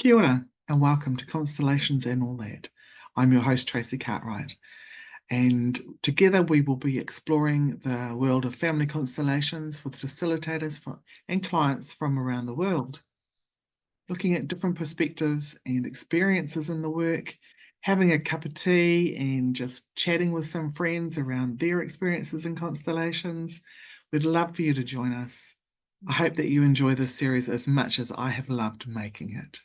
Kia ora, and welcome to Constellations and All That. I'm your host, Tracy Cartwright, and together we will be exploring the world of family constellations with facilitators and clients from around the world, looking at different perspectives and experiences in the work, having a cup of tea and just chatting with some friends around their experiences in constellations. We'd love for you to join us. I hope that you enjoy this series as much as I have loved making it.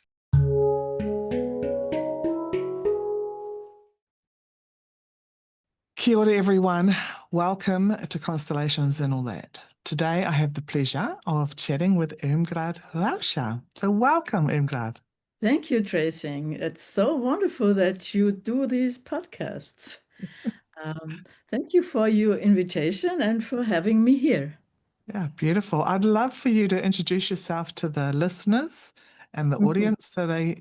Kia ora, everyone. Welcome to Constellations and All That. Today, I have the pleasure of chatting with Irmgard Rauscher. So welcome, Irmgrad. Thank you, Tracy. It's so wonderful that you do these podcasts. Thank you for your invitation and for having me here. Yeah, beautiful. I'd love for you to introduce yourself to the listeners and the audience so they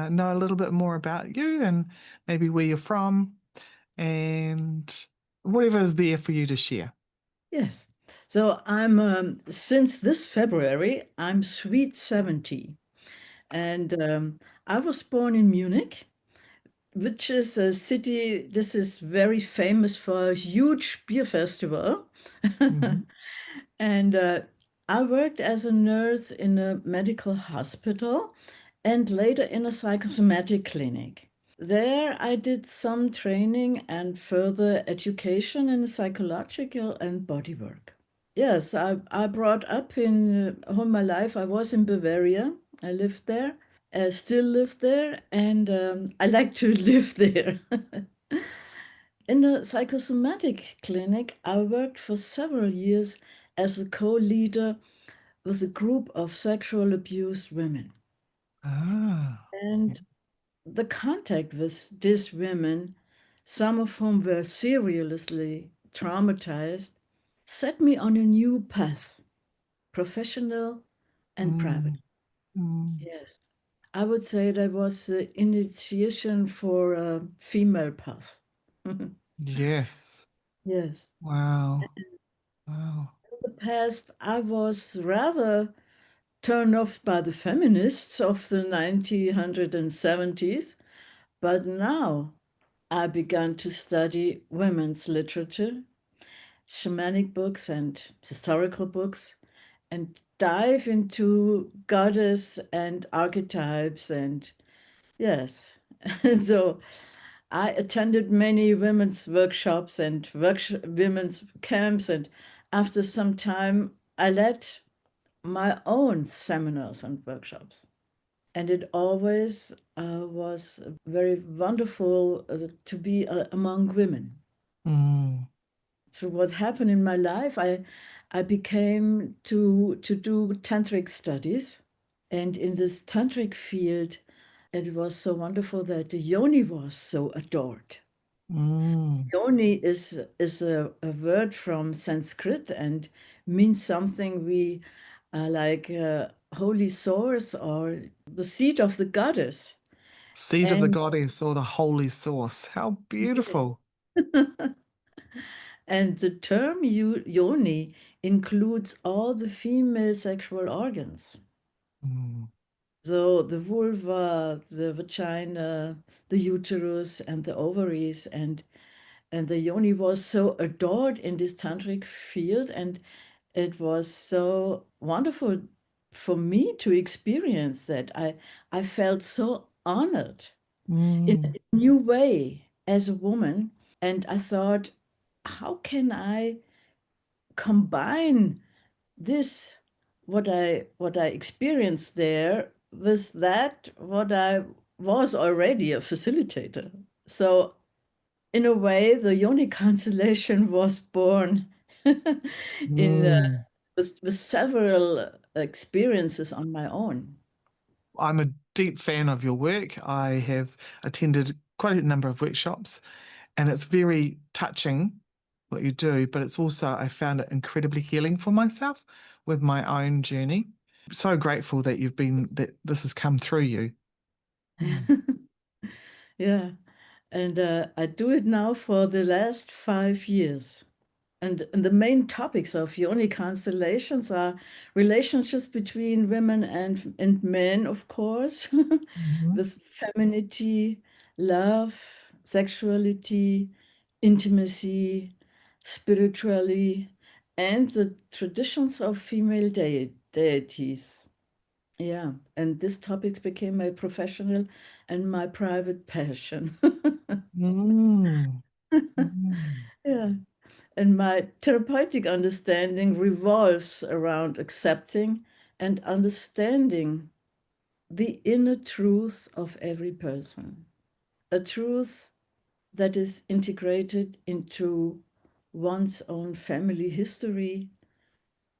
know a little bit more about you and maybe where you're from and whatever is there for you to share. Yes. So I'm, since this February, I'm sweet 70. And I was born in Munich, which is a city, this is very famous for a huge beer festival. And I worked as a nurse in a medical hospital and later in a psychosomatic clinic. There I did some training and further education in psychological and body work. Yes, I brought up in all my life. I was in Bavaria. I lived there. I still live there, and I like to live there. In the psychosomatic clinic, I worked for several years as a co-leader with a group of sexual abused women. And the contact with these women, some of whom were seriously traumatized, set me on a new path, professional and private. Yes. I would say that was the initiation for a female path. Yes. Yes. Wow. Wow. In the past, I was rather turned off by the feminists of the 1970s, but now I began to study women's literature, shamanic books and historical books, and dive into goddess and archetypes. And yes, so I attended many women's workshops and women's camps. And after some time, I led my own seminars and workshops. And it always was very wonderful to be among women. So what happened in my life, I became to do tantric studies. And in this tantric field, it was so wonderful that the Yoni was so adored. Yoni is a word from Sanskrit and means something we like holy source or the seat of the goddess. Seed of the goddess or the holy source. How beautiful. Yes. And the term yoni includes all the female sexual organs. So the vulva, the vagina, the uterus, and the ovaries, and the yoni was so adored in this tantric field, and it was so wonderful for me to experience that. I felt so honored in a new way as a woman, and I thought, how can I combine this, what I experienced there, with that what I was already a facilitator. So in a way, the Yoni constellation was born with several experiences on my own. I'm a deep fan of your work. I have attended quite a number of workshops, and it's very touching what you do, but it's also, I found it incredibly healing for myself with my own journey. So grateful that that this has come through you. Yeah. And I do it now for the last 5 years. And the main topics of Yoni constellations are relationships between women and men, of course, Mhm. with femininity, love, sexuality, intimacy, spirituality, and the traditions of female deities. Yeah, and this topic became my professional and my private passion. Mm. Mm. Yeah. And my therapeutic understanding revolves around accepting and understanding the inner truth of every person, a truth that is integrated into one's own family history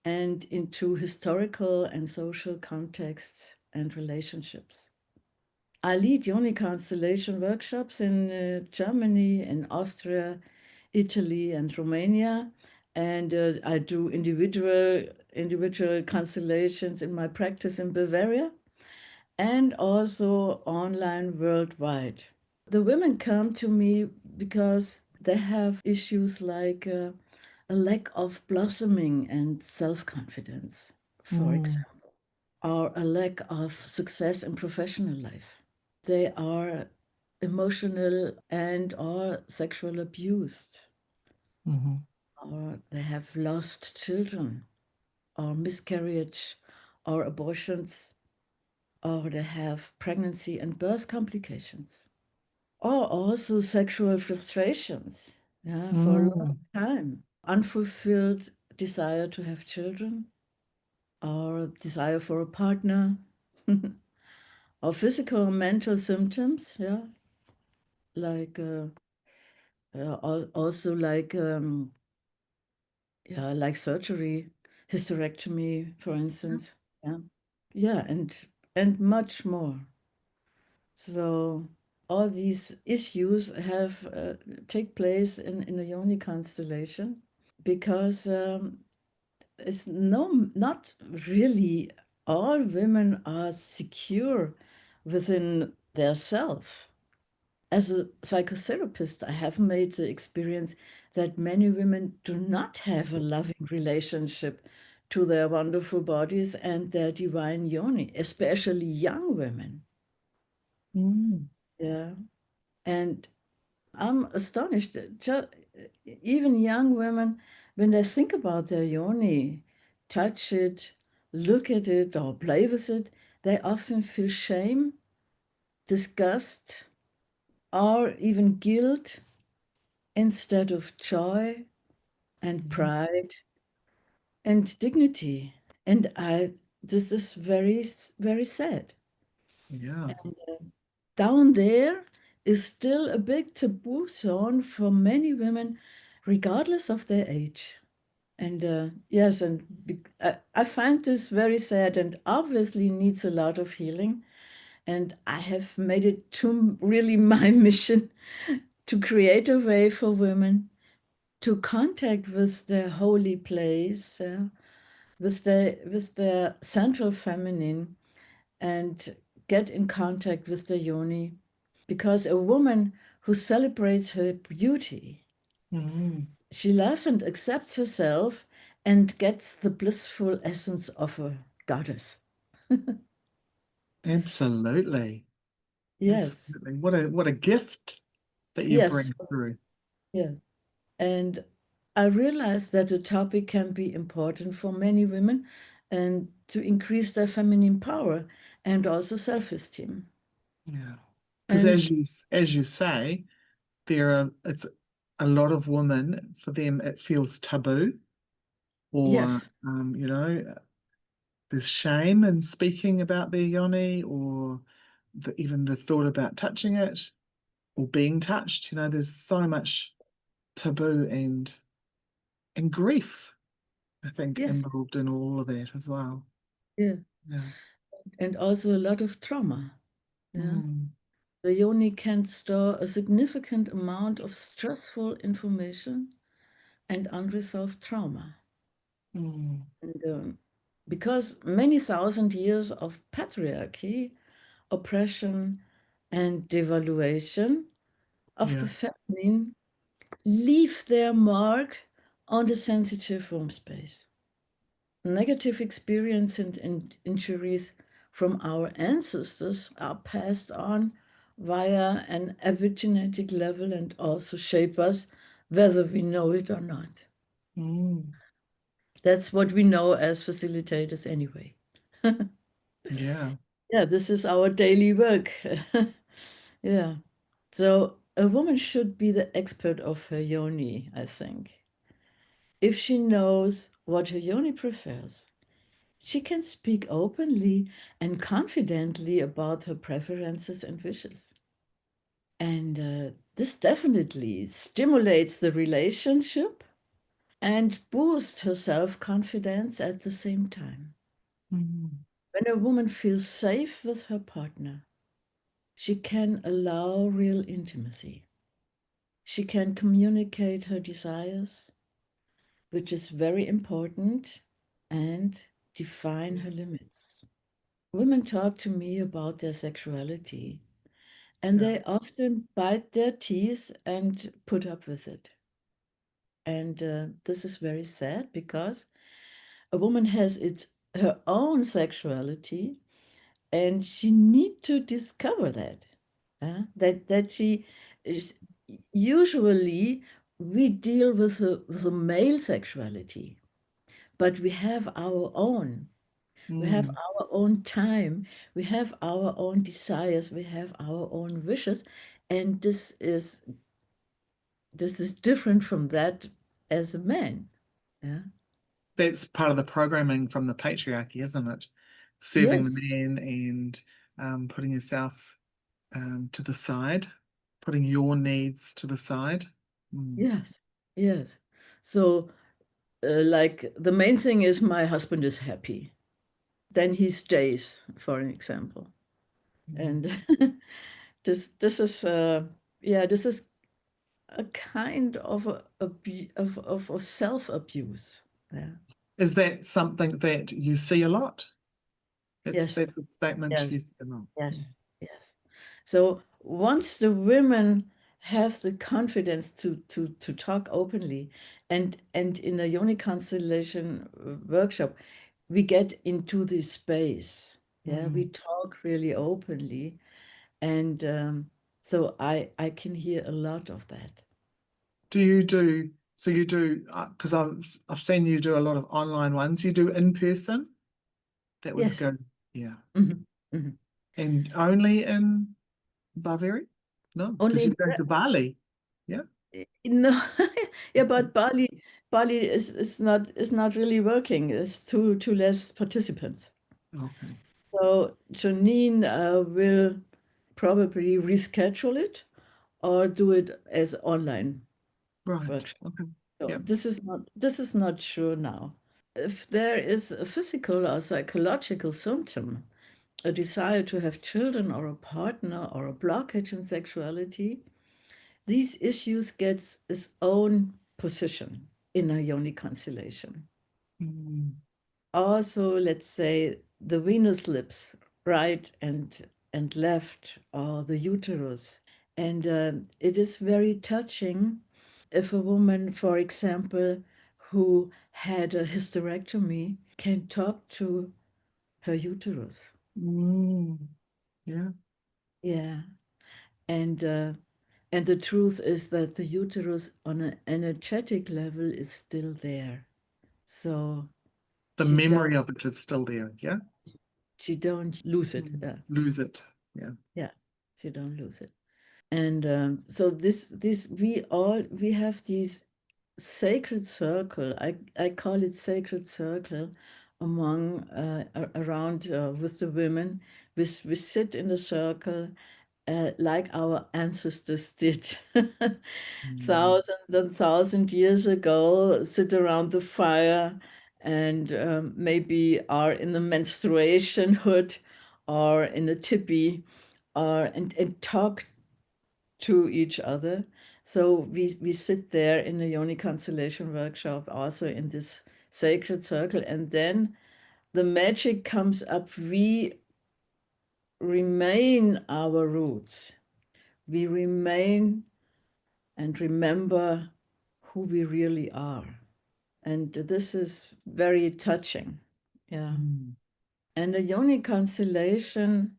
and into historical and social contexts and relationships. I lead Yoni constellation workshops in Germany, in Austria, Italy, and Romania, and I do individual constellations in my practice in Bavaria, and also online worldwide. The women come to me because they have issues like a lack of blossoming and self-confidence, for Mm. example, or a lack of success in professional life. They are emotional and or sexual abused, Mhm. or they have lost children, or miscarriage, or abortions, or they have pregnancy and birth complications, or also sexual frustrations, yeah, for a long Mm. time, unfulfilled desire to have children, or desire for a partner, or physical and mental symptoms, yeah, like also like yeah, like surgery, hysterectomy, for instance. Yeah, yeah, and much more. So all these issues have take place in a Yoni constellation because it's not really all women are secure within their self. As a psychotherapist, I have made the experience that many women do not have a loving relationship to their wonderful bodies and their divine yoni, especially young women. Mm. Yeah. And I'm astonished that even young women, when they think about their yoni, touch it, look at it, or play with it, they often feel shame, disgust, or even guilt instead of joy and Mhm. pride and dignity. And this is very, very sad. Yeah. Down there is still a big taboo zone for many women, regardless of their age. And yes, and I find this very sad and obviously needs a lot of healing. And I have made it to really my mission to create a way for women to contact with their holy place, with the central feminine, and get in contact with the yoni. Because a woman who celebrates her beauty, Mm. she loves and accepts herself and gets the blissful essence of a goddess. Absolutely. Yes, Absolutely. What a gift that you yes, bring through. yeah. And I realized that the topic can be important for many women and to increase their feminine power and also self-esteem. Yeah. Because And as you say, there are it's a lot of women, for them it feels taboo, or yes, there's shame in speaking about their yoni, or even the thought about touching it or being touched. There's so much taboo and grief, I think, yes, involved in all of that as well. yeah. Yeah. And also a lot of trauma. Yeah. Mm. The yoni can store a significant amount of stressful information and unresolved trauma. Mm. And because many thousand years of patriarchy, oppression, and devaluation of the Yeah. feminine leave their mark on the sensitive womb space. Negative experience and injuries from our ancestors are passed on via an epigenetic level and also shape us whether we know it or not. That's what we know as facilitators anyway. Yeah. Yeah, this is our daily work. Yeah. So a woman should be the expert of her yoni, I think. If she knows what her yoni prefers, she can speak openly and confidently about her preferences and wishes. And this definitely stimulates the relationship and boosts her self-confidence at the same time. When a woman feels safe with her partner, she can allow real intimacy. She can communicate her desires, which is very important, and define her limits. Women talk to me about their sexuality, and Yeah. they often bite their teeth and put up with it. And this is very sad because a woman has her own sexuality, and she need to discover that. That she is usually we deal with a male sexuality, but we have our own. We have our own time. We have our own desires. We have our own wishes, and this is different from that as a man. Yeah. That's part of the programming from the patriarchy, isn't it? Serving the Yes. man and putting yourself to the side, putting your needs to the side. Yes. Yes. So, like the main thing is my husband is happy. Then he stays, for an example. And this is yeah, this is a kind of of a self-abuse. Yeah. Is that something that you see a lot? Yes. That's a statement Yes. you see a lot. Yes. Yes. So once the women have the confidence to talk openly, and in a Yoni constellation workshop, we get into this space. Yeah, we talk really openly, and so I can hear a lot of that. Do you do so you do because I've seen you do a lot of online ones. You do in person? That would Yes. go, yeah. Mhm. Mhm. And only in Bavaria? No, Only because you're going to Bali. Yeah. no, yeah, but Bali is not really working. It's too less participants. Okay. So Janine will probably reschedule it or do it as online Right. workshop. Okay. So Yeah. this is not sure now. If there is a physical or psychological symptom, a desire to have children or a partner or a blockage in sexuality, these issues get its own position in a Yoni constellation. Also, let's say the Venus lips, right and left, or the uterus. And it is very touching if a woman, for example, who had a hysterectomy can talk to her uterus. Yeah. Yeah. And the truth is that the uterus on an energetic level is still there. So The she don't memory of it is still there. Yeah. she don't lose it. Lose it. Yeah. Yeah, she don't lose it. And so this we have these sacred circle. I call it sacred circle among around with the women. We sit in a circle like our ancestors did thousands and thousands years ago, sit around the fire and maybe are in the menstruation hood or in a tipi and talk to each other. So we sit there in a Yoni constellation workshop, also in this sacred circle, and then the magic comes up. We remain our roots. We remain and remember who we really are. And this is very touching. Yeah. Mm. And a Yoni constellation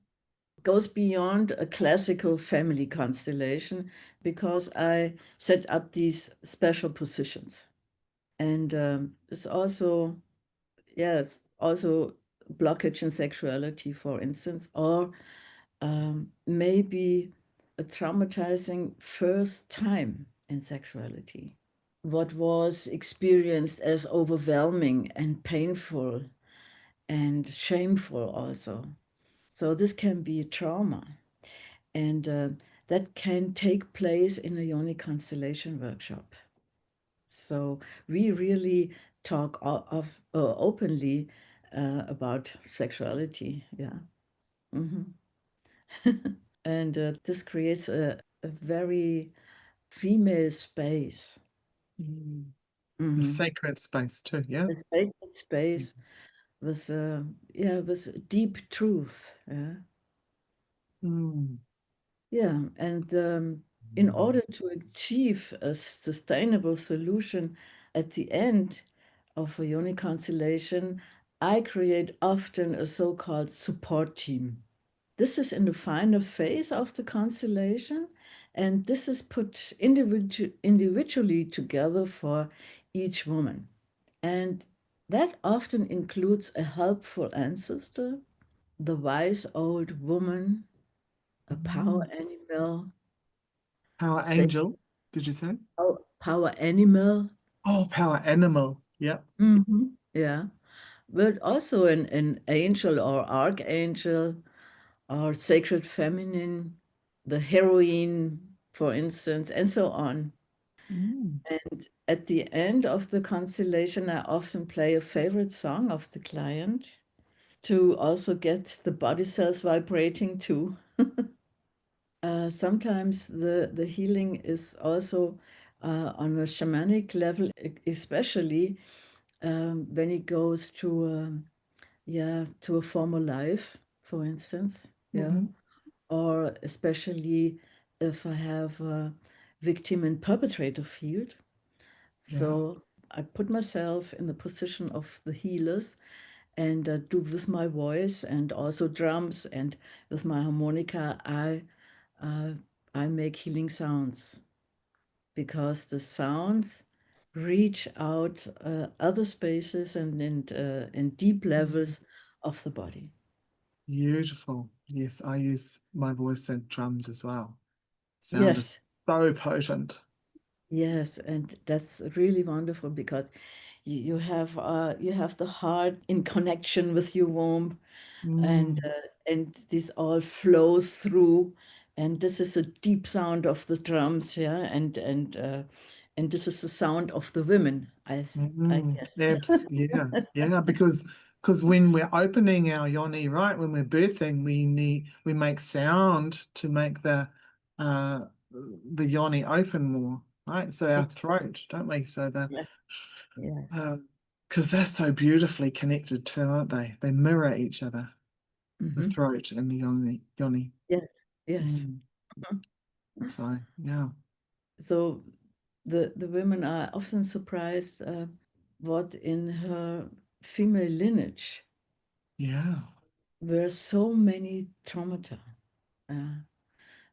goes beyond a classical family constellation because I set up these special positions. And it's also, yeah, it's also blockage in sexuality, for instance, or maybe a traumatizing first time in sexuality. What was experienced as overwhelming and painful and shameful also. So this can be a trauma. And that can take place in a Yoni constellation workshop. So we really talk openly about sexuality. Yeah. Mhm. And this creates a very female space. Mm. A Mhm. sacred space too, yeah? A sacred space with yeah, with deep truth. Yeah. Mm. Yeah, and in order to achieve a sustainable solution at the end of a Yoni constellation, I create often a so-called support team. This is in the final phase of the constellation, and this is put individually together for each woman. And that often includes a helpful ancestor, the wise old woman, a power Mm. animal, Power say angel, did you say? power animal. Oh, power animal. Yep. Yeah, but also an angel or archangel or sacred feminine, the heroine, for instance, and so on. Mm. And at the end of the constellation, I often play a favorite song of the client to also get the body cells vibrating too. Sometimes the healing is also on a shamanic level, especially when it goes to yeah, to a former life, for instance, yeah, Mm-hmm. or especially if I have a victim and perpetrator field. Yeah. So I put myself in the position of the healers and do with my voice and also drums and with my harmonica, uh, I make healing sounds because the sounds reach out other spaces and deep Mm. levels of the body. Beautiful. Yes, I use my voice and drums as well. Sound is Yes, so potent. yes, and that's really wonderful because you have the heart in connection with your womb, Mm. and this all flows through, and this is a deep sound of the drums, yeah, and this is the sound of the women, I Mm. guess. Yeah, yeah, because when we're opening our yoni, right, when we're birthing, we make sound to make the yoni open more, right? So our throat, don't we? So the Yeah, yeah. because they're so beautifully connected too, aren't they? They mirror each other, the Hmm. throat and the yoni. Yes, yes. Mm. So yeah, So the women are often surprised what in her female lineage yeah. were so many traumata, uh,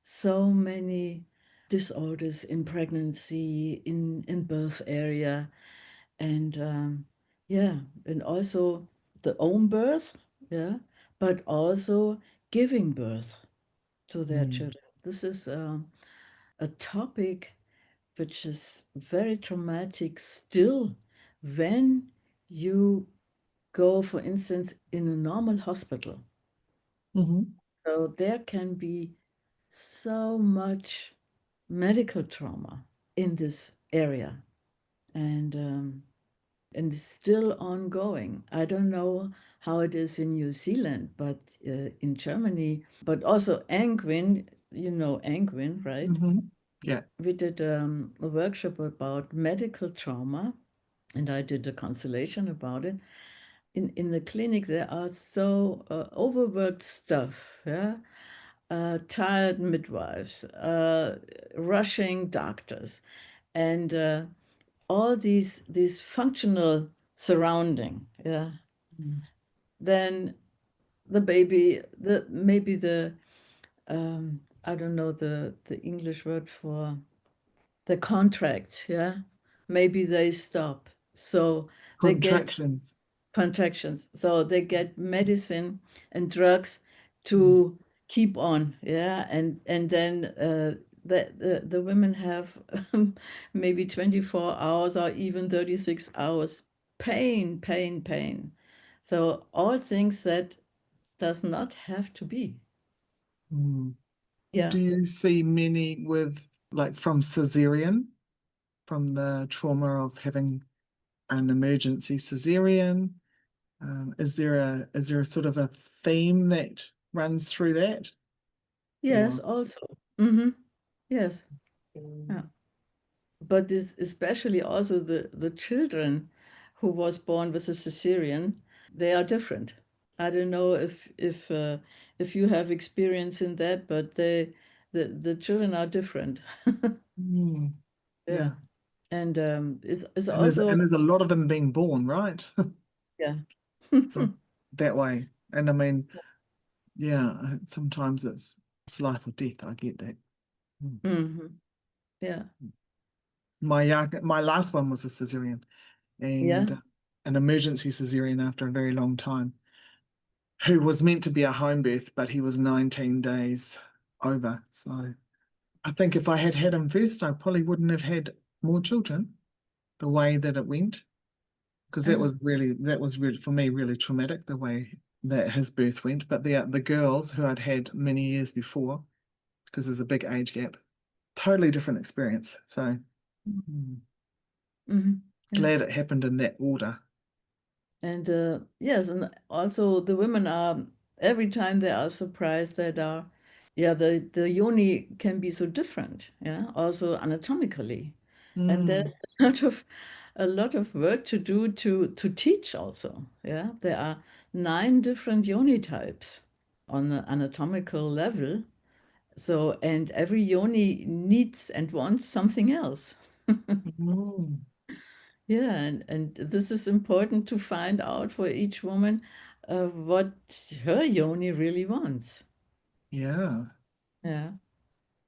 so many disorders in pregnancy, in birth area, and yeah, and also the own birth, yeah, but also giving birth to their Mm. children. This is a topic which is very traumatic still when you go, for instance, in a normal hospital. Hmm. So there can be so much medical trauma in this area, and it's still ongoing. I don't know how it is in New Zealand, but in Germany, but also Angwin, you know Angwin, right? Hmm. Yeah. We did a workshop about medical trauma, and I did a constellation about it. In the clinic, there are so overworked stuff, yeah, tired midwives, rushing doctors, and all these functional surrounding, yeah, then the baby, the maybe the I don't know the English word for the contracts, yeah, maybe they stop. So they get Contractions. contractions. So they get medicine and drugs to keep on, yeah, and then the women have maybe 24 hours or even 36 hours pain, pain, pain. So all things that does not have to be. Mm. Yeah. Do you see many with like from cesarean, from the trauma of having an emergency cesarean? Is there a sort of a theme that runs through that? Yes, Or also. Mm-hmm. Yes. Yeah. But this, especially also the children who was born with a cesarean, they are different. I don't know if you have experience in that, but the children are different. Mm, Yeah, yeah, and it's and there's also and there's a lot of them being born, right? yeah. So that way, and I mean, yeah, sometimes it's life or death. I get that. Mm. Hmm. Yeah, My last one was a cesarean, yeah, and an emergency cesarean after a very long time. Who was meant to be a home birth, but he was 19 days over. So I think if I had had him first, I probably wouldn't have had more children the way that it went, because uh, that was really for me really traumatic the way that his birth went. But the girls who I'd had many years before, because there's a big age gap, totally different experience. So hmm, yeah. glad it happened in that order. And yes, and also the women are every time they are surprised that are yeah the yoni can be so different, yeah, also anatomically. And there's Mm, a lot of work to do to teach also. Yeah, there are 9 different yoni types on the anatomical level. So, and every yoni needs and wants something else. mm, Yeah, and this is important to find out for each woman what her yoni really wants. yeah. Yeah.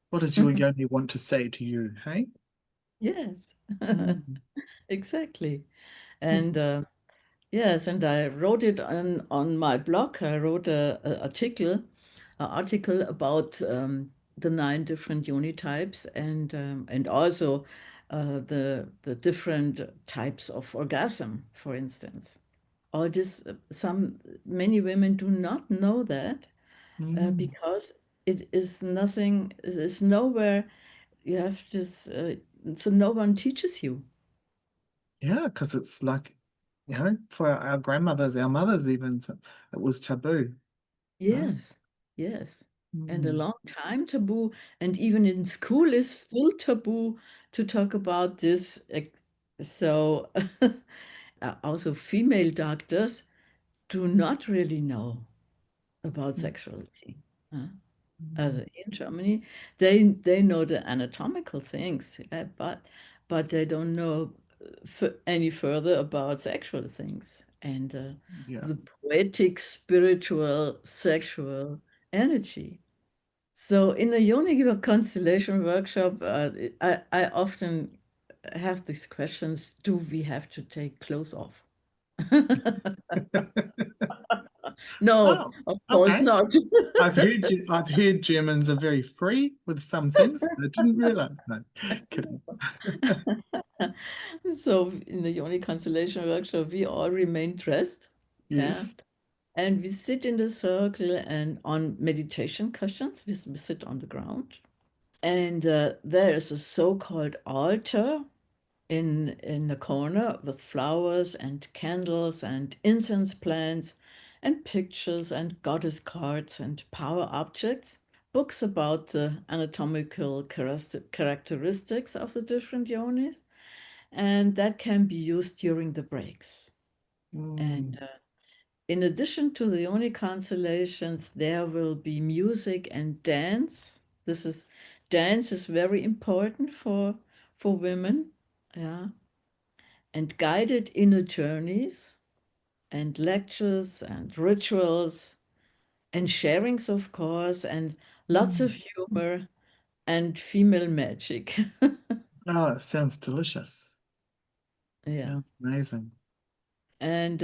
What does your yoni want to say to you? Hey? Yes, Mm, exactly. And yes, and I wrote it on my blog. I wrote a article about the 9 different yoni types and also the different types of orgasm, for instance. All this, some many women do not know that mm. because it is nothing. It is nowhere. You have this. So no one teaches you. Yeah, because it's like, for our grandmothers, our mothers even, so it was taboo, right? Yes, yes. And a Mm, long time taboo, and even in school is still taboo to talk about this. So also female doctors do not really know about mm, sexuality. Huh? mm. In Germany, they know the anatomical things, but they don't know any further about sexual things and Yeah. the poetic, spiritual, sexual energy. So in a Yoni constellation workshop, I often have these questions: do we have to take clothes off? No, Oh, of course okay. not. I've heard Germans are very free with some things. I didn't realize. No, kidding. So in the Yoni constellation workshop, we all remain dressed, yeah, Yes. and we sit in the circle and on meditation cushions, we sit on the ground, and there is a so-called altar in the corner with flowers and candles and incense plants and pictures and goddess cards and power objects, books about the anatomical characteristics of the different yonis, and that can be used during the breaks. And Mm, in addition to the Yoni constellations, there will be music and dance. Dance is very important for women. Yeah. and guided inner journeys and lectures and rituals and sharings, of course, and lots of Mm. humor and female magic. Oh, it sounds delicious. Yeah. Sounds amazing. And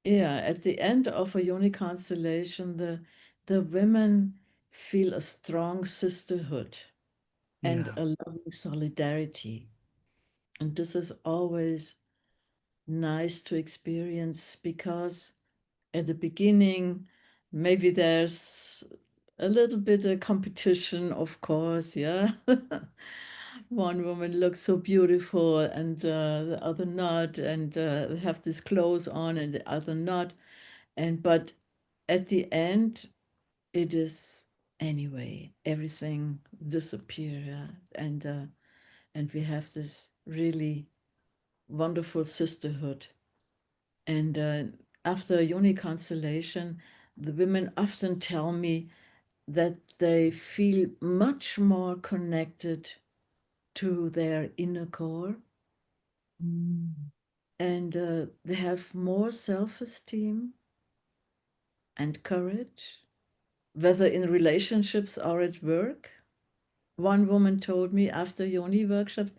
yeah, at the end of a Yoni constellation, the women feel a strong sisterhood and Yeah. a loving solidarity. And this is always nice to experience because at the beginning, maybe there's a little bit of competition, of course, yeah. One woman looks so beautiful and the other not, and they have this clothes on and the other not. And but at the end, it is anyway, everything disappear, yeah? And we have this really wonderful sisterhood. And after Yoni constellation, the women often tell me that they feel much more connected to their inner core, Mm. and they have more self-esteem and courage, whether in relationships or at work. One woman told me after Yoni workshops,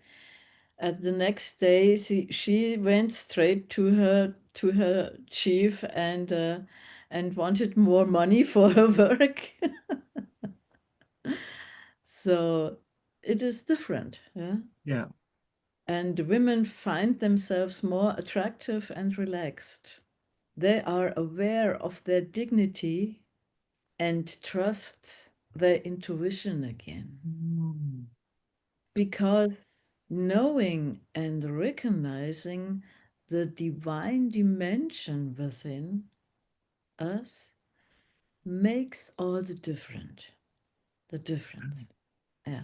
at the next day she went straight to her chief and wanted more money for her work. So it is different, yeah. Yeah. And women find themselves more attractive and relaxed. They are aware of their dignity and trust their intuition again. Mm. Because knowing and recognizing the divine dimension within us makes all the difference. Yeah.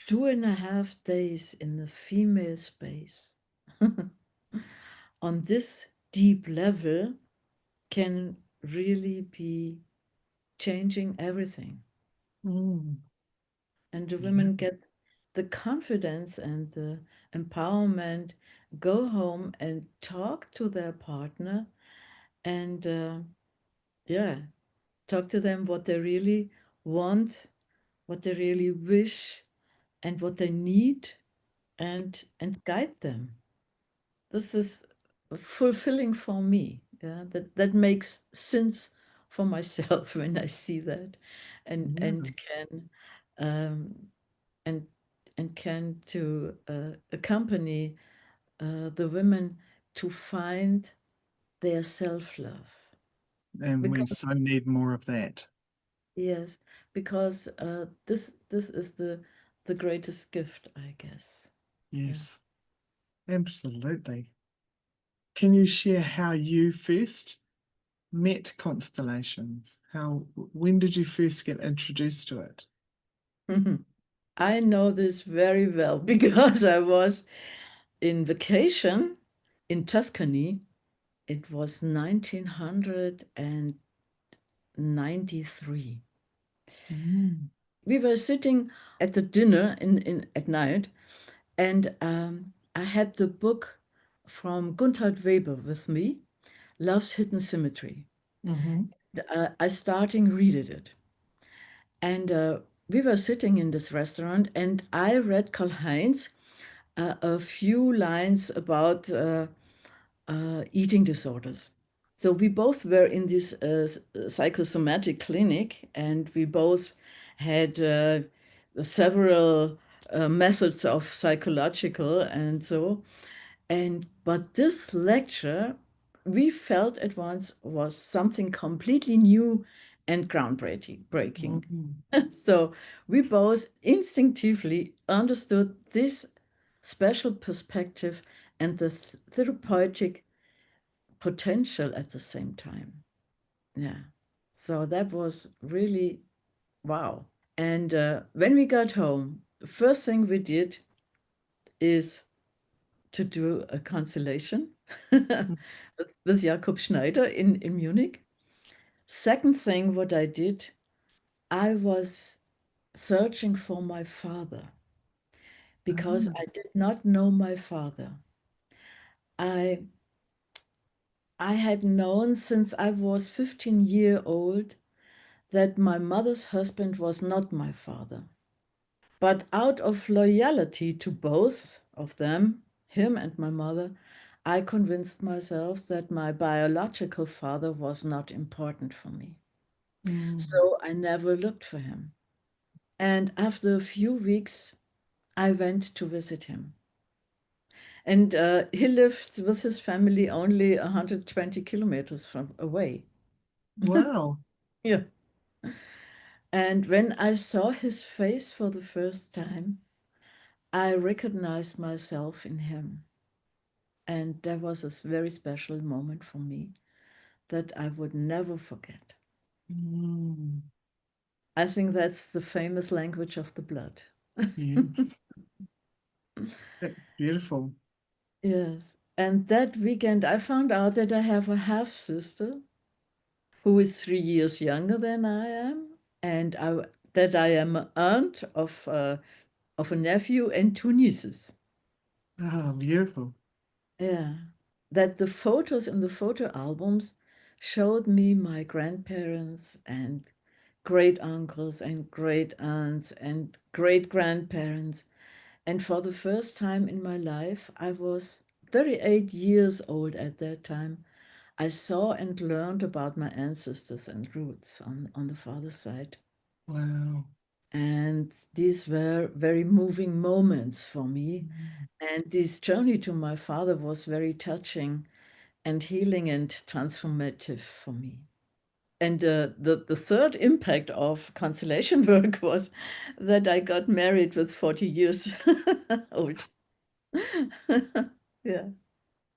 2.5 days in the female space on this deep level can really be changing everything. Mm. And the Yeah. women get the confidence and the empowerment, go home and talk to their partner and yeah, talk to them what they really want, what they really wish, and what they need, and guide them. This is fulfilling for me. Yeah, that makes sense for myself when I see that, and Yeah. and can um, and and can to accompany the women to find their self-love. And we Because so need more of that. yes, because this is the greatest gift, I guess. Yeah. Yes, absolutely. Can you share how you first met constellations? When did you first get introduced to it? I know this very well because I was in vacation in Tuscany. It was 1993. Mm. We were sitting at the dinner at night, and I had the book from Gunther Weber with me, Love's Hidden Symmetry. Mm-hmm. I starting readed it, and we were sitting in this restaurant, and I read Karl Heinz a few lines about eating disorders. So we both were in this psychosomatic clinic, and we both had several methods of psychological and so. And but this lecture, we felt at once was something completely new and groundbreaking. Breaking. Mm. So we both instinctively understood this special perspective and the therapeutic potential at the same time. Yeah. So that was really wow. And when we got home, the first thing we did is to do a constellation with Jakob Schneider in Munich. Second thing, what I did, I was searching for my father because Ah, I did not know my father. I had known since I was 15-year old that my mother's husband was not my father. But out of loyalty to both of them, him and my mother, I convinced myself that my biological father was not important for me. Mm. So I never looked for him. And after a few weeks, I went to visit him. And he lived with his family only 120 kilometers from away. Wow. Yeah. And when I saw his face for the first time, I recognized myself in him. And that was a very special moment for me that I would never forget. Mm. I think that's the famous language of the blood. Yes. That's beautiful. Yes. And that weekend, I found out that I have a half sister who is 3 years younger than I am, and that I am an aunt of a nephew and two nieces. Ah, beautiful. Yeah. That the photos in the photo albums showed me my grandparents and great uncles and great aunts and great grandparents. And for the first time in my life, I was 38 years old at that time. I saw and learned about my ancestors and roots on the father's side. Wow. And these were very moving moments for me. Mm. And this journey to my father was very touching and healing and transformative for me. And the third impact of constellation work was that I got married with 40 years old. Yeah.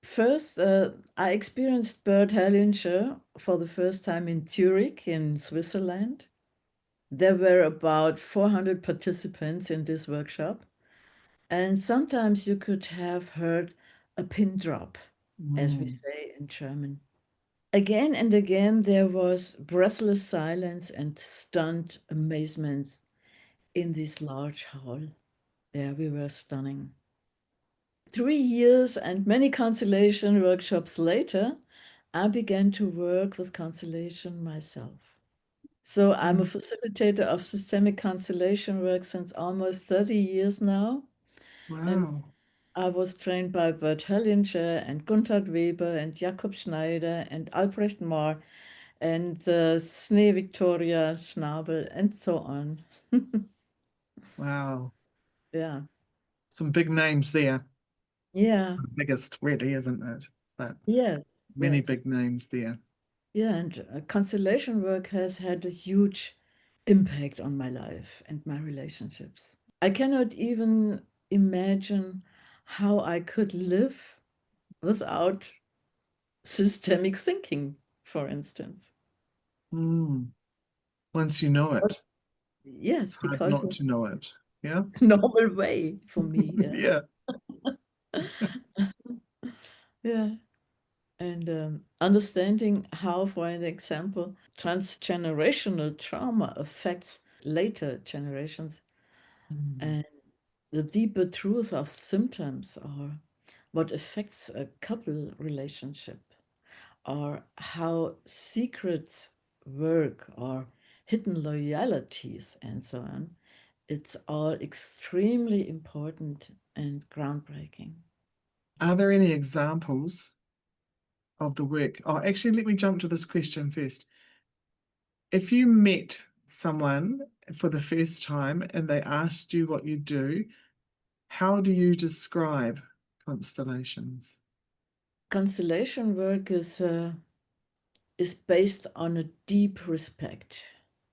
First, I experienced Bert Hellinger for the first time in Zurich, in Switzerland. There were about 400 participants in this workshop, and sometimes you could have heard a pin drop, as we Mm. say in German. Again and again, there was breathless silence and stunned amazement in this large hall. Yeah, we were stunning. 3 years and many constellation workshops later, I began to work with constellation myself. So I'm a Mm. facilitator of systemic constellation work since almost 30 years now. And Wow. I was trained by Bert Hellinger and Gunther Weber and Jakob Schneider and Albrecht Marr and Snee Victoria Schnabel and so on. Wow. Yeah. Some big names there. Yeah. The biggest, really, isn't it? But Yes. many Yes. big names there. Yeah. And constellation work has had a huge impact on my life and my relationships. I cannot even imagine how I could live without systemic thinking, for instance. Mm. Once you know But it, yes, it's hard because not to know it. Yeah. it's normal way for me. Yeah. Yeah. Yeah. And understanding how, for an example, transgenerational trauma affects later generations Mm. and the deeper truth of symptoms or what affects a couple relationship or how secrets work or hidden loyalties and so on. It's all extremely important and groundbreaking. Are there any examples of the work? Oh, actually, let me jump to this question first. If you met someone for the first time and they asked you what you do, how do you describe constellations? Constellation work is based on a deep respect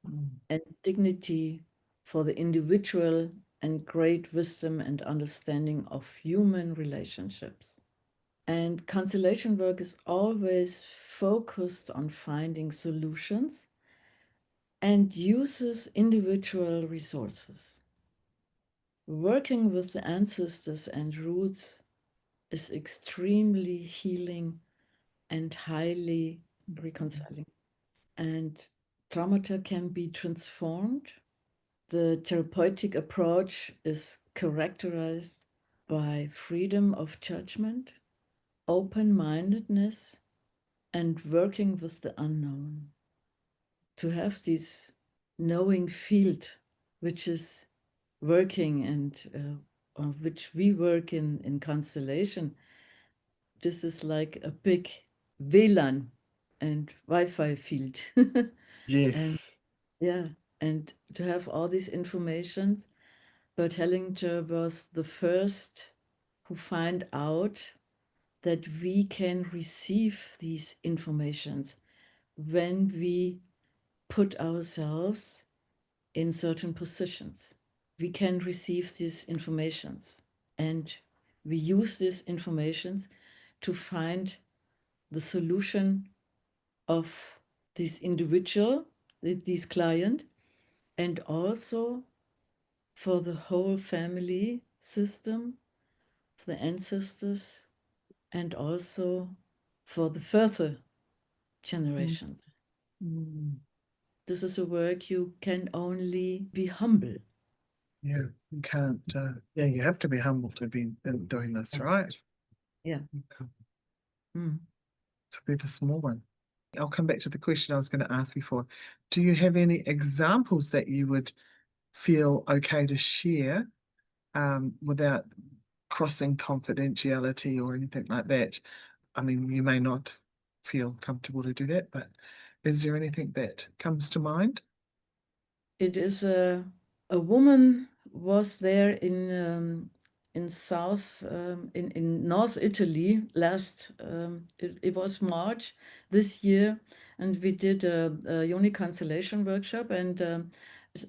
Mm. and dignity for the individual and great wisdom and understanding of human relationships. And constellation work is always focused on finding solutions and uses individual resources. Working with the ancestors and roots is extremely healing and highly reconciling. And traumata can be transformed. The therapeutic approach is characterized by freedom of judgment open-mindedness and working with the unknown. To have this knowing field, which is working and which we work in Constellation, this is like a big WLAN and Wi-Fi field. And Yes. yeah, and to have all these informations, but Hellinger was the first who find out that we can receive these informations when we put ourselves in certain positions. We can receive these informations and we use these informations to find the solution of this individual, this client, and also for the whole family system, for the ancestors, and also for the further generations. Mm. This is a work you can only be humble. Yeah, you can't. Yeah, you have to be humble to be doing this, right? Yeah. Mm. To be the small one. I'll come back to the question I was going to ask before. Do you have any examples that you would feel okay to share without crossing confidentiality or anything like that? I mean, you may not feel comfortable to do that, but is there anything that comes to mind? It is a woman was there in South in North Italy last it was March this year, and we did a Yoni constellation workshop, and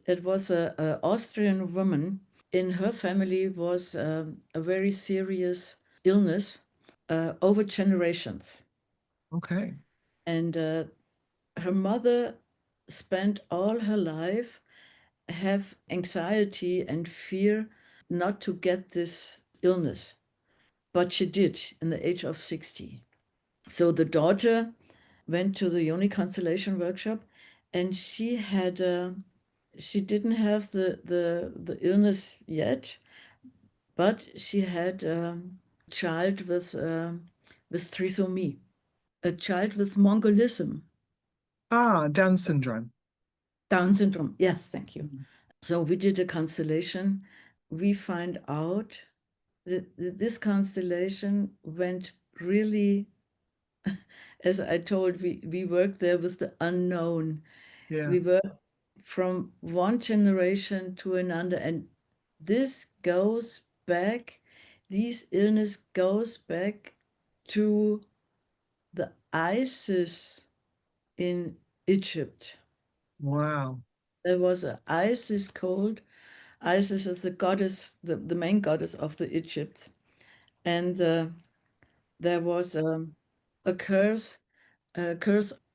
it was a Austrian woman. In her family was a very serious illness over generations, Okay. and her mother spent all her life have anxiety and fear not to get this illness, but she did in the age of 60. So the daughter went to the Yoni constellation workshop, and she didn't have the illness yet, but she had a child with trisomy, a child with Mongolism. Ah, Down syndrome. Down syndrome. Yes, thank you. Mm. So we did a constellation. We find out that this constellation went really, as I told, we worked there with the unknown. Yeah. We worked from one generation to another, and this goes back, this illness goes back to the Isis in Egypt. Wow. There was an Isis cult. Isis is the goddess, the main goddess of the Egypt. And there was a curse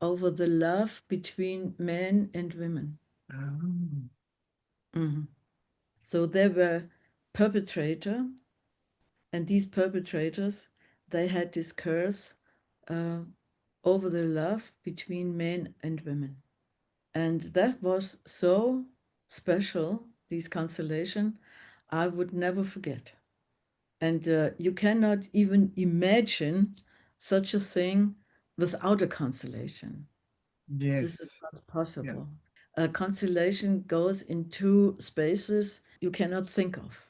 over the love between men and women. Oh. Mhm. So there were perpetrator, and these perpetrators, they had this curse uh, over the love between men and women. And that was so special, this constellation, I would never forget. And you cannot even imagine such a thing without a constellation. This is Yes. not Yeah. possible. A constellation goes into spaces you cannot think of.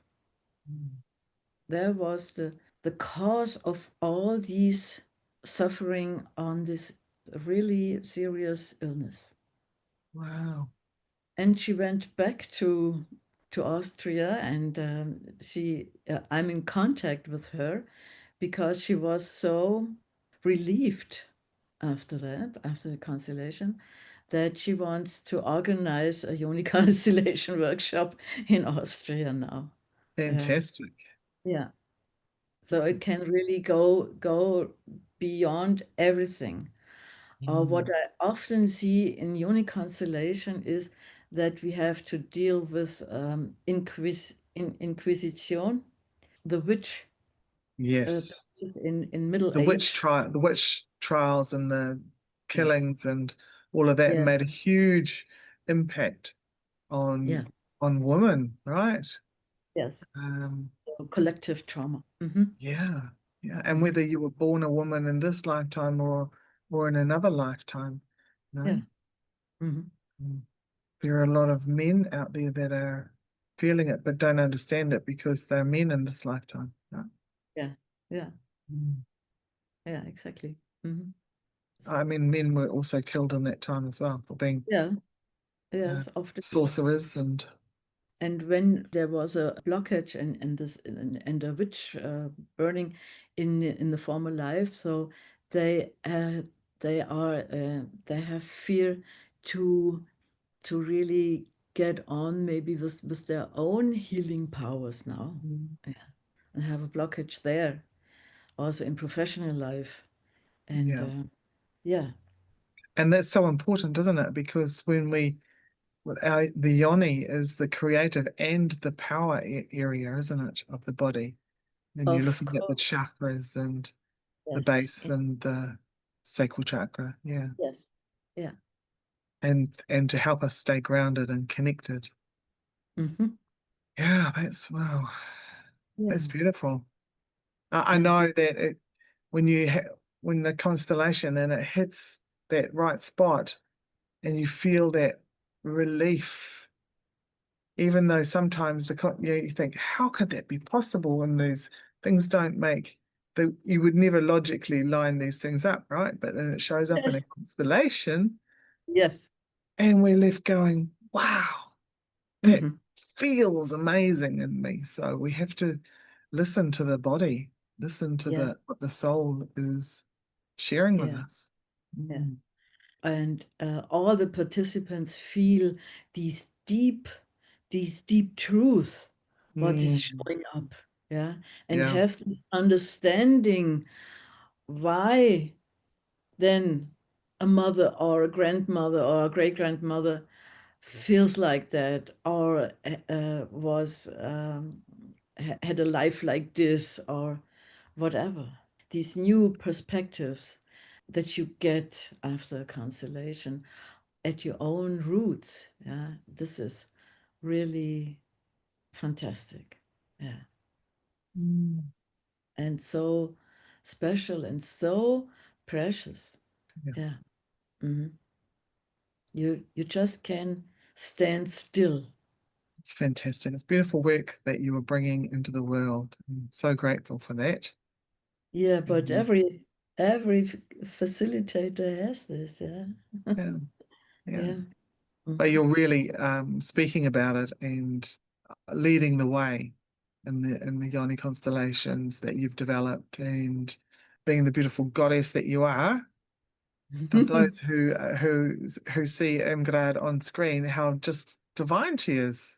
Mm. There was the cause of all these suffering on this really serious illness. Wow. And she went back to Austria, and I'm in contact with her because she was so relieved after that, after the constellation, that she wants to organize a Yoni constellation workshop in Austria now. Yeah, Fantastic. yeah. So That's it can really go beyond everything. What mm. I often see in Yoni constellation is that we have to deal with inquisition, the witch uh, Yes. in Middle Age. The witch trials and the Yes. killings and all of that Yeah. made a huge impact Yeah. on women, right? Yes. Um, Collective trauma. Hmm. yeah. Yeah, and whether you were born a woman in this lifetime or in another lifetime, you Yeah. know? Hmm. There are a lot of men out there that are feeling it but don't understand it because they're men in this lifetime. Yeah. Yeah. Yeah. Mm. Yeah, exactly. Hmm. I mean, men were also killed in that time as well for being Yeah. Yes, often. sorcerers and And when there was a blockage and this and a witch burning in the former life, so they they have fear to really get on maybe with their own healing powers now. Yeah. And have a blockage there, also in professional life. And yeah. yeah, And that's so important, isn't it? Because when the yoni is the creative and the power area, isn't it, of the body? And you're of looking at the course. chakras and the Yes. base and the sacral chakra, yeah. Yes. Yeah. And to help us stay grounded and connected. Hmm. Yeah, that's wow. That's Yeah. beautiful. I And know this, that when when the constellation and it hits that right spot and you feel that relief, even though sometimes you think, how could that be possible when these things don't make you would never logically line these things up, right? But then it shows up in a yes. constellation Yes. and we're left going, wow, that Hmm. feels amazing in me. So we have to listen to the body, listen to Yeah. what the soul is sharing with Yeah. us. Yeah. Mm. And all the participants feel these deep truth, what is Mm. showing up, yeah, and Yeah. have this understanding why then a mother or a grandmother or a great grandmother feels like that or was had a life like this or whatever. These new perspectives that you get after a constellation at your own roots. Yeah, this is really fantastic. Yeah, Mm. and so special and so precious. Yeah. Yeah. Hmm. You just can stand still. It's fantastic. It's beautiful work that you are bringing into the world. I'm so grateful for that. Yeah, but Mhm. every facilitator has this. Yeah. Yeah, yeah. Yeah. But Hmm. you're really speaking about it and leading the way in the Yoni constellations that you've developed and being the beautiful goddess that you are. For those who see Irmgrad on screen, how just divine she is.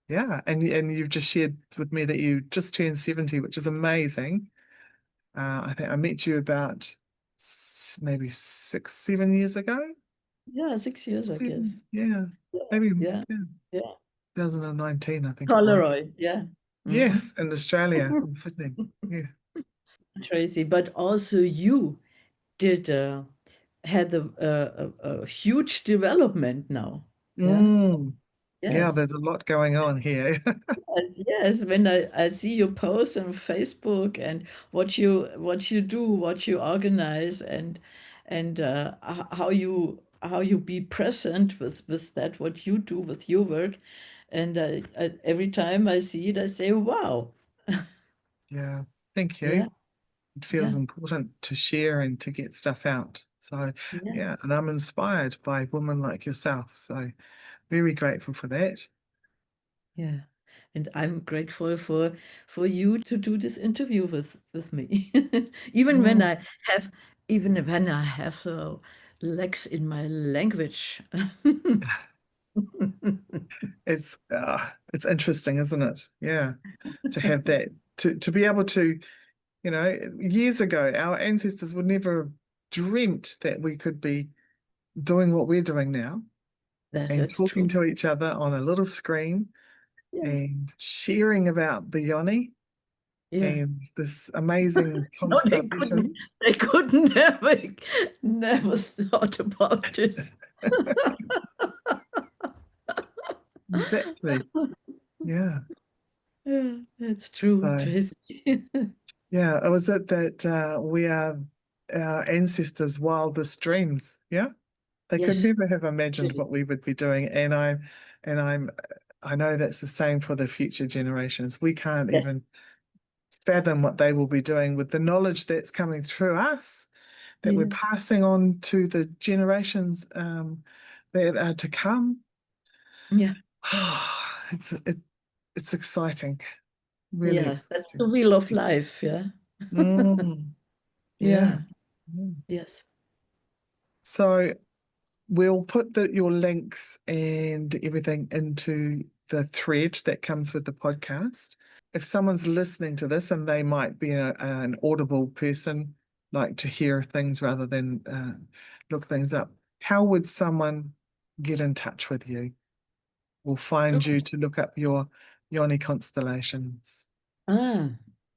Yeah, and you've just shared with me that you just turned 70, which is amazing. I think I met you about maybe 6, 7 years ago. Yeah, 6 years, I Seven, guess. yeah, Yeah, maybe yeah, yeah, yeah. 2019, I think it was. Polaroid, yeah. Hmm. Yes, in Australia, in Sydney. Yeah. Tracy, but also you did had a huge development now. Yeah. Mm, yeah, Yes. there's a lot going on here. Yes, yes. When I see your posts on Facebook and what you do, what you organize, and how you be present with that what you do with your work, and every time I see it, I say, "Wow, Yeah, thank yeah, you. It feels yeah, important to share and to get stuff out. So, yeah, yeah, and I'm inspired by women like yourself. So, very grateful for that. yeah." And I'm grateful for you to do this interview with me, even when Mm. I have even when I have so lacks in my language. It's interesting, isn't it? Yeah, to have that to be able to, years ago, our ancestors would never have dreamt that we could be doing what we're doing now and That's talking true. to each other on a little screen Yeah, and sharing about the yoni yeah. and this amazing No, constellation. they couldn't never thought about this. Exactly. Yeah. Yeah, that's true, So Tracy. Yeah, was it that we are our ancestors' wildest dreams? Yeah, they could Yes, never have imagined really. what we would be doing, and I know that's the same for the future generations. We can't Yes. even fathom what they will be doing with the knowledge that's coming through us, that we're Yeah. passing on to the generations that are to come. Yeah. It's it, it's exciting, really Yeah. That's the exciting. wheel of life. Yeah. Mm, yeah. Yeah. Mm. Yes. So we'll put your links and everything into the thread that comes with the podcast. If someone's listening to this and they might be an audible person, like to hear things rather than look things up, how would someone get in touch with you or find Oh. you to look up your Yoni constellations? Ah.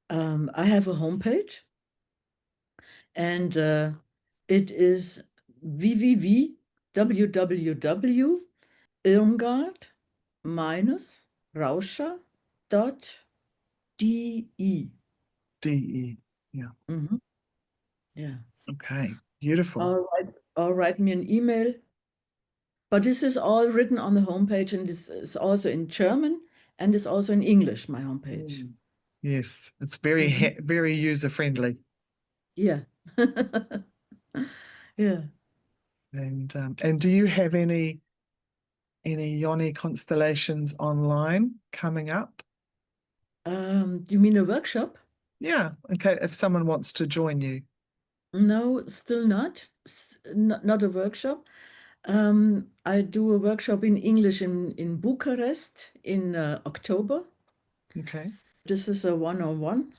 I have a homepage, and it is www.irmgard-rauscher.de. DE. Yeah. Mhm. Yeah. Okay. Beautiful. Or write me an email. But this is all written on the homepage, and this is also in German and is also in English, my homepage. Mm. Yes, it's very Mhm. very user friendly. Yeah. Yeah. And do you have any Yoni constellations online coming up? You mean a workshop? Yeah, okay, if someone wants to join you. No, still not. Not a workshop. I do a workshop in English in Bucharest in October. Okay, This is a one-on-one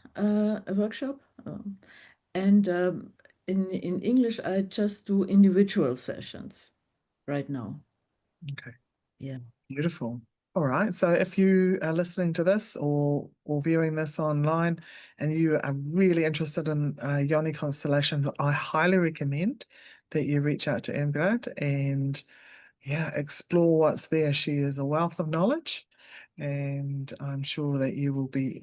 workshop. And in English, I just do individual sessions right now. okay, Yeah. beautiful. All right, so if you are listening to this or viewing this online and you are really interested in Yoni constellations, I highly recommend that you reach out to Irmgard and yeah, explore what's there. She is a wealth of knowledge, and I'm sure that you will be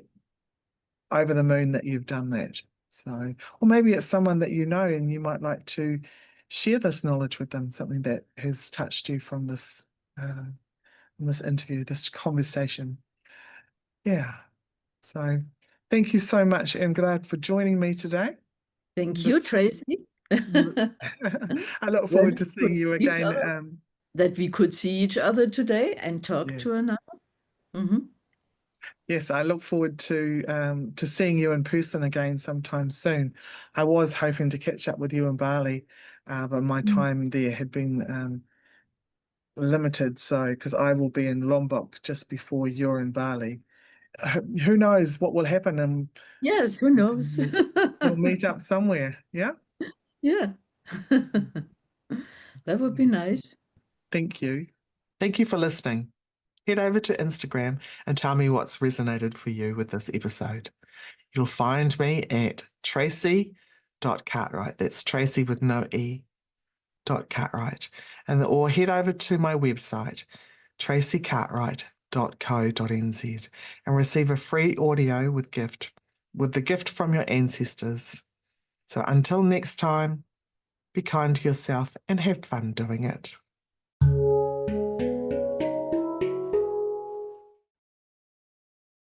over the moon that you've done that. So, or maybe it's someone that you know and you might like to share this knowledge with them, something that has touched you from this interview, this conversation. Yeah. So thank you so much, Irmgard, for joining me today. Thank Look, you, Tracy. look, I look Well, forward to seeing you each again. other, that we could see each other today and talk Yes. to another. Mhm. Yes, I look forward to seeing you in person again sometime soon. I was hoping to catch up with you in Bali, but my Mm. time there had been limited. So, because I will be in Lombok just before you're in Bali, who knows what will happen, and Yes, who knows? we'll meet up somewhere. Yeah. Yeah. That would be nice. Thank you. Thank you for listening. Head over to Instagram and tell me what's resonated for you with this episode. You'll find me at tracy.cartwright. That's Tracy with no E, .cartwright. Or head over to my website, tracycartwright.co.nz, and receive a free audio with the gift from your ancestors. So until next time, be kind to yourself and have fun doing it.